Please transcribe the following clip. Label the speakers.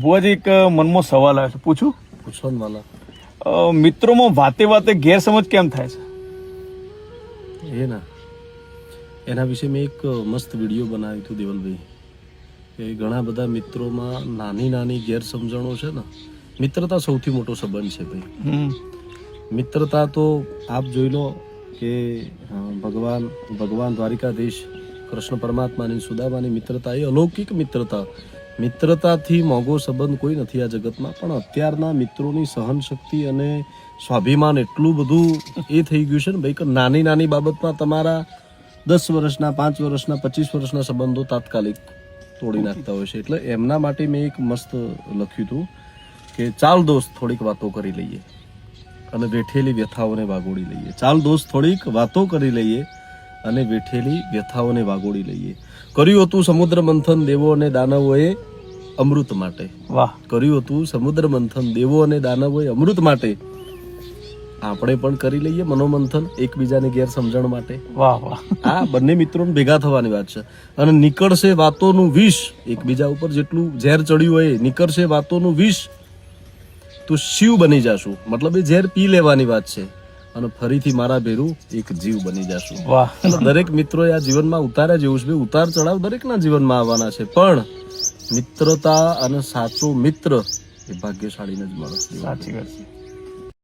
Speaker 1: ભુવાજી એક મનમાં સવાલ આવે છે, પૂછું?
Speaker 2: પૂછો ને વાલા.
Speaker 1: મિત્રોમાં વાતે વાતે ગેરસમજ કેમ થાય છે?
Speaker 2: એના વિશે મેં એક મસ્ત વિડીયો બનાવ્યું હતું દેવલભાઈ, કે ઘણા બધા મિત્રોમાં નાની નાની ગેરસમજણો છે ને. મિત્રતા સૌથી મોટો સંબંધ છે ભાઈ. મિત્રતા તો આપ જોઈ લો કે ભગવાન દ્વારિકાધીશ કૃષ્ણ પરમાત્માની સુદામાની મિત્રતા એ અલૌકિક મિત્રતા. મિત્રતાથી મોંઘો સંબંધ કોઈ નથી આ જગતમાં. પણ અત્યારના મિત્રોની સહન શક્તિ અને સ્વાભિમાન એટલું બધું એ થઈ ગયું છે ને ભાઈ, કે નાની નાની બાબતમાં તમારા 10 વર્ષના, 5 વર્ષના, 25 વર્ષના સંબંધો તાત્કાલિક તોડી નાખતા હોય છે. એટલે એમના માટે મેં એક મસ્ત લખ્યું હતું કે ચાલ દોસ્ત થોડીક વાતો કરી લઈએ અને વેઠેલી વ્યથાઓને વાગોળી લઈએ. ચાલ દોસ્ત થોડીક વાતો કરી લઈએ અને વેઠેલી વ્યથાઓને વાગોળી લઈએ. કર્યું હતું સમુદ્ર મંથન દેવો અને દાનવોએ અમૃત માટે.
Speaker 1: વાહ.
Speaker 2: કર્યું હતું સમુદ્ર મંથન દેવો અને દાનવોએ અમૃત માટે. આપણે પણ કરી લઈએ મનોમંથન એકબીજાની ગેરસમજણ માટે.
Speaker 1: વાહ વાહ.
Speaker 2: આ બંને મિત્રોને ભેગા થવાની વાત છે. અને નીકળશે વાતોનું વિષ, એકબીજા ઉપર જેટલું ઝેર ચડ્યું હોય નીકળશે વાતોનું વિષ, તો શિવ બની જાશું. મતલબ એ ઝેર પી લેવાની વાત છે અને ફરીથી મારા ભેરું એક જીવ બની જાશું.
Speaker 1: વાહ.
Speaker 2: દરેક મિત્રો આ જીવનમાં ઉતાર્યા જેવું છે. ઉતાર ચડાવ દરેકના જીવનમાં આવવાના છે, પણ મિત્રતા અને સાચો મિત્ર એ ભાગ્યશાળીને જ માણસ.
Speaker 1: સાચી વાત છે.